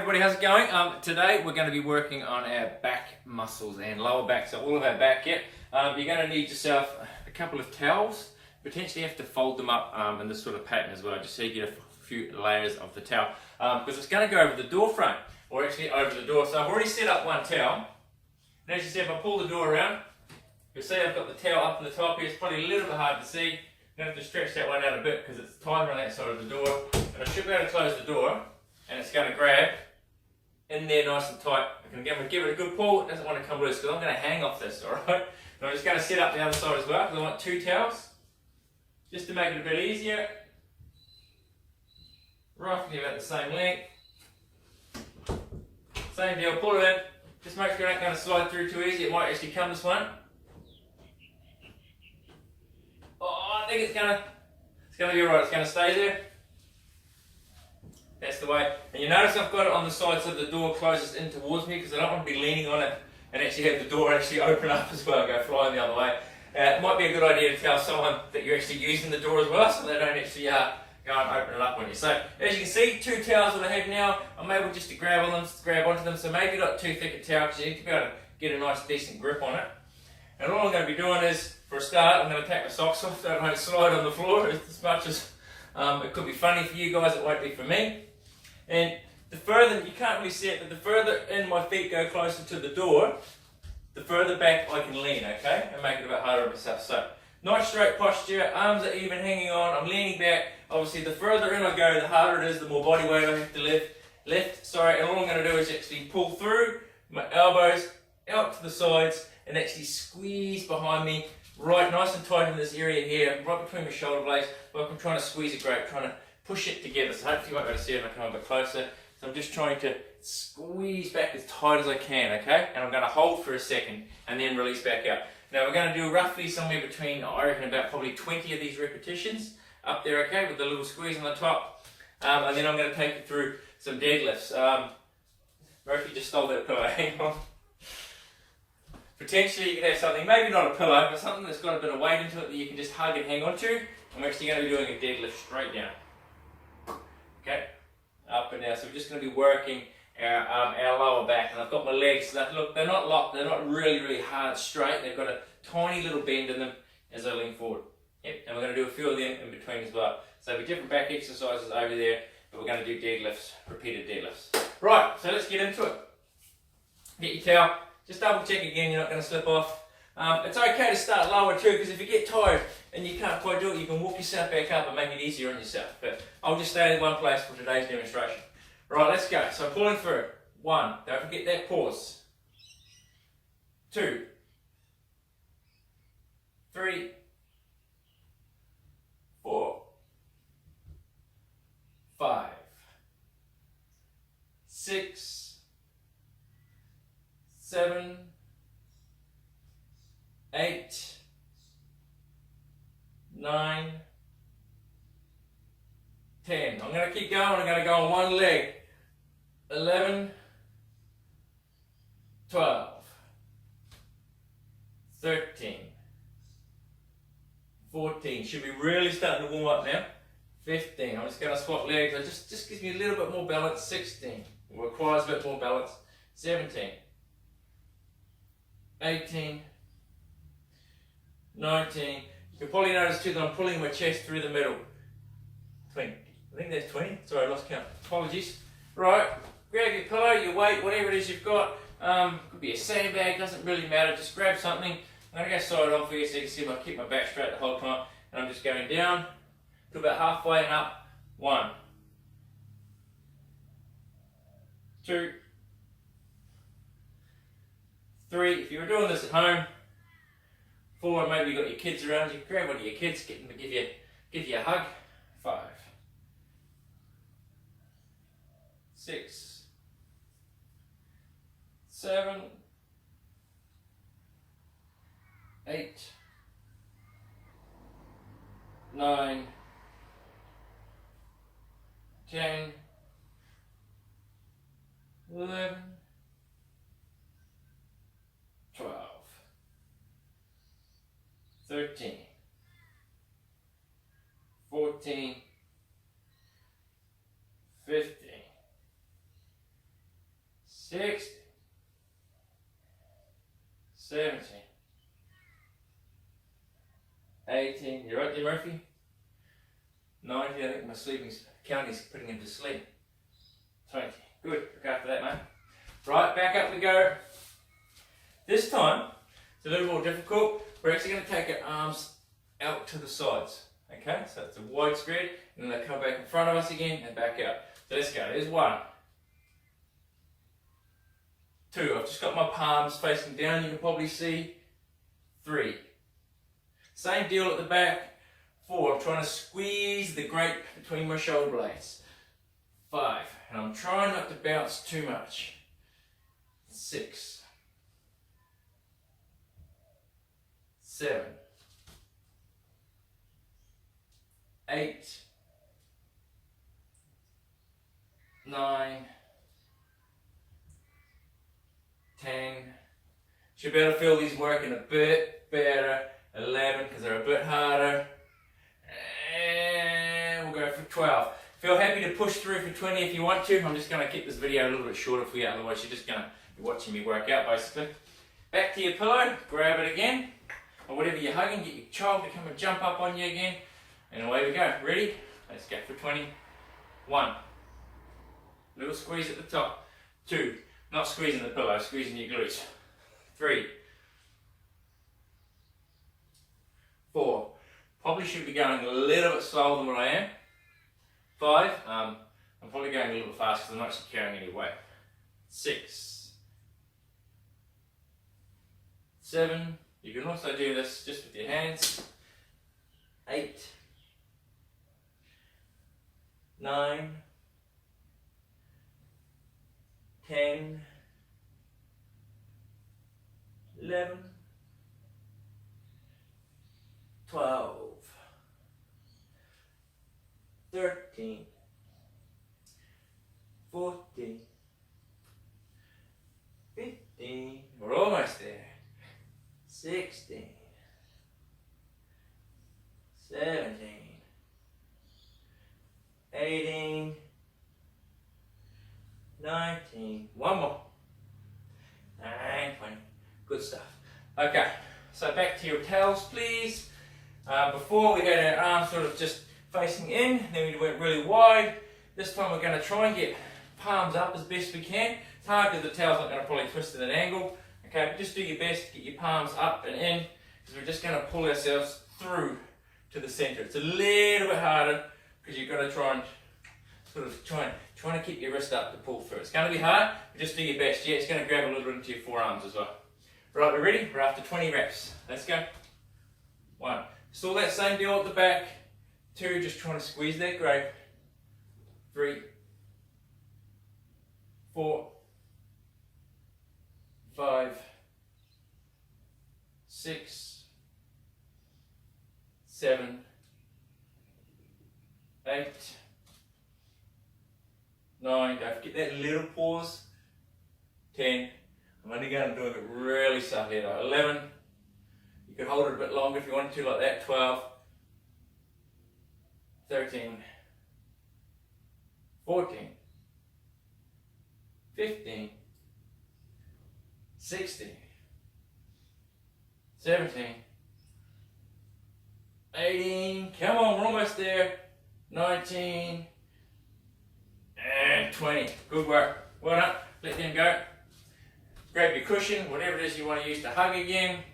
Everybody, how's it going? Today we're going to be working on our back muscles and lower back, so all of our back. You're going to need yourself a couple of towels. Potentially have to fold them up in this sort of pattern as well, just so you get a few layers of the towel, because it's going to go over the door frame, or actually over the door. So I've already set up one towel, and as you see, if I pull the door around, you'll see I've got the towel up on the top here. It's probably a little bit hard to see. I'm going to have to stretch that one out a bit because it's tighter on that side of the door, and I should be able to close the door, and it's going to grab in there nice and tight. I can give it a good pull. It doesn't want to come loose because I'm going to hang off this, alright? And I'm just going to set up the other side as well because I want two towels just to make it a bit easier. Roughly about the same length. Same deal, pull it in. Just make sure it ain't going to slide through too easy. It might actually come this one. Oh, I think it's going to be alright. It's going to stay there. That's the way. And you notice I've got it on the side so the door closes in towards me because I don't want to be leaning on it and actually have the door actually open up as well, go flying the other way. It might be a good idea to tell someone that you're actually using the door as well so they don't actually go and open it up on you. So as you can see, two towels that I have now, I'm able just to grab onto them. So maybe not too thick a towel because you need to be able to get a nice decent grip on it. And all I'm going to be doing is, for a start, I'm going to take my socks off so I don't slide on the floor as much as it could be funny for you guys, it won't be for me. And the further, you can't really see it, but the further in my feet go closer to the door, the further back I can lean, okay? And make it a bit harder on myself. So, nice straight posture, arms are even hanging on, I'm leaning back. Obviously, the further in I go, the harder it is, the more body weight I have to lift. And all I'm going to do is actually pull through my elbows out to the sides and actually squeeze behind me, right nice and tight in this area here, right between my shoulder blades, like I'm trying to squeeze a grape, trying to push it together. So hopefully you might be able to see it if I come a bit closer. So I'm just trying to squeeze back as tight as I can, okay? And I'm going to hold for a second and then release back out. Now we're going to do roughly somewhere between, I reckon, about probably 20 of these repetitions up there, okay, with the little squeeze on the top. And then I'm going to take you through some deadlifts. Murphy just stole that pillow, hang on. Potentially you could have something, maybe not a pillow, but something that's got a bit of weight into it that you can just hug and hang on to. I'm actually going to be doing a deadlift straight down. Okay, up and down. So we're just going to be working our lower back, and I've got my legs. Look, they're not locked. They're not really hard straight. They've got a tiny little bend in them as I lean forward. Yep, and we're going to do a few of them in between as well. So there'll be different back exercises over there, but we're going to do deadlifts, repeated deadlifts. Right, so let's get into it. Get your towel. Just double check again. You're not going to slip off. It's okay to start lower too, because if you get tired and you can't quite do it, you can walk yourself back up and make it easier on yourself. But I'll just stay in one place for today's demonstration. Right, let's go. So pulling through. 1, don't forget that pause. 2, 3, 4, 5, 6, 7, 8, 9, 10. I'm going to keep going. I'm going to go on one leg. 11, 12, 13, 14. Should be really starting to warm up now. 15. I'm just going to swap legs. It just gives me a little bit more balance. 16. It requires a bit more balance. 17, 18, 19. You can probably notice too that I'm pulling my chest through the middle. 20. I think that's 20. Sorry, I lost count. Apologies. Right, grab your pillow, your weight, whatever it is you've got. Could be a sandbag, doesn't really matter. Just grab something. I'm going to go side on for you so you can see if I keep my back straight the whole time. And I'm just going down to about halfway and up. 1, 2, 3. If you were doing this at home, 4, maybe you've got your kids around, you can grab one of your kids, get them to give you a hug. 5, 6, 7, 8, 9, 10, 11, 12, 13, 14, 15, 17, 18, you right there, Murphy? 19, I think my county's putting him to sleep. 20, good, look after that, mate. Right, back up we go. This time, it's a little more difficult. We're actually going to take our arms out to the sides. Okay, so it's a wide spread, and then they come back in front of us again and back out. So let's go, there's 1. 2, I've just got my palms facing down, you can probably see. 3. Same deal at the back. 4, I'm trying to squeeze the grate between my shoulder blades. 5, and I'm trying not to bounce too much. 6, 7, 8, 9, 10. Should be able to feel these working a bit better. 11, because they're a bit harder. And we'll go for 12. Feel happy to push through for 20 if you want to. I'm just going to keep this video a little bit shorter for you, otherwise you're just going to be watching me work out basically. Back to your pillow, grab it again, or whatever you're hugging, get your child to come and jump up on you again, and away we go. Ready? Let's go for 20. 1. Little squeeze at the top. 2. Not squeezing the pillow, squeezing your glutes. 3. 4. Probably should be going a little bit slower than what I am. 5. I'm probably going a little bit fast because I'm not actually carrying any weight. 6. 7. You can also do this just with your hands. 8. 9. 10. 11. 12. 13. 14. 15. We're almost there. 16. 17. 18. 19. One more. And 20. Good stuff. Okay, so back to your towels, please. Before we had our arms sort of just facing in, then we went really wide. This time we're going to try and get palms up as best we can. It's hard because the towel's not going to probably twist at an angle. Okay, but just do your best to get your palms up and in, because we're just going to pull ourselves through to the center. It's a little bit harder because you've got to try and sort of trying to keep your wrist up to pull through. It's going to be hard, but just do your best. Yeah, it's going to grab a little bit into your forearms as well. Right, we're ready? We're after 20 reps. Let's go. 1. Still that same deal at the back. 2, just trying to squeeze that grate. 3. 4. 5. 6. 7. 8. 9. Don't forget that little pause. 10. I'm only going to do it really subtly though. 11. You could hold it a bit longer if you wanted to, like that. 12. 13. 14. 15. 16. 17. 18. Come on, we're almost there. 19. And 20. Good work. Well done. Let them go. Grab your cushion, whatever it is you want to use to hug again.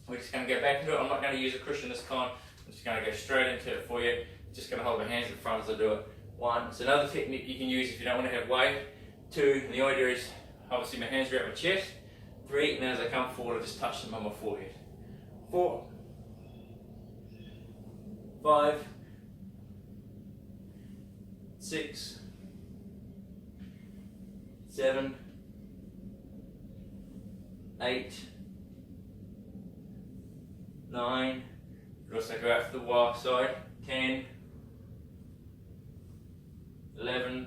We're just going to go back into it. I'm not going to use a cushion this time. I'm just going to go straight into it for you. Just going to hold my hands in front as I do it. 1. It's another technique you can use if you don't want to have weight. 2. And the idea is, obviously my hands are at my chest. 3. And then as I come forward, I just touch them on my forehead. 4. 5. 6. 7. 8. 9. You could also go out for the wild side. 10. 11.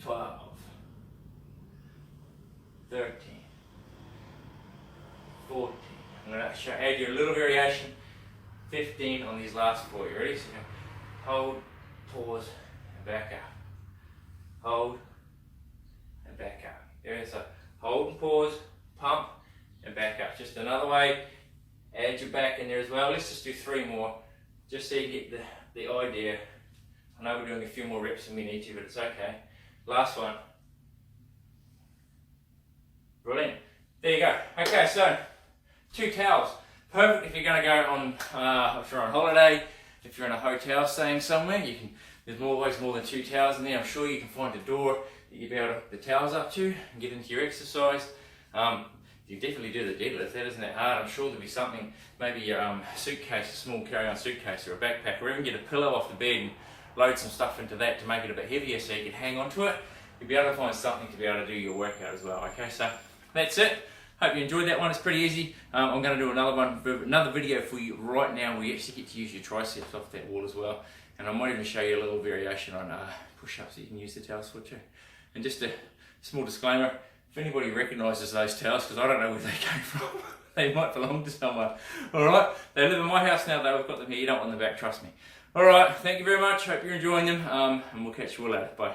12. 13. 14. I'm going to add you a little variation. 15 on these last 4. You ready? So hold, pause, and back up. Hold, and back up. There is a hold and pause, pump, and back up. Just another way. Add your back in there as well. Let's just do 3 more, just so you get the idea. I know we're doing a few more reps than we need to, but it's okay. Last one. Brilliant. There you go. Okay, so 2 towels. Perfect if you're going to go on, if you're on holiday, if you're in a hotel staying somewhere, there's always more than 2 towels in there. I'm sure you can find a door that you'll be able to put the towels up to and get into your exercise. You definitely do the deadlift, that isn't that hard. I'm sure there'll be something, maybe your suitcase, a small carry-on suitcase or a backpack, or even get a pillow off the bed and load some stuff into that to make it a bit heavier so you can hang on to it. You'll be able to find something to be able to do your workout as well. Okay, so that's it. Hope you enjoyed that one. It's pretty easy. I'm going to do another video for you right now where you actually get to use your triceps off that wall as well. And I might even show you a little variation on push-ups that you can use the towels for too. And just a small disclaimer, if anybody recognises those towels, because I don't know where they came from, they might belong to someone. Alright, they live in my house now though, we've got them here, you don't want them back, trust me. Alright, thank you very much, hope you're enjoying them, and we'll catch you all later, bye.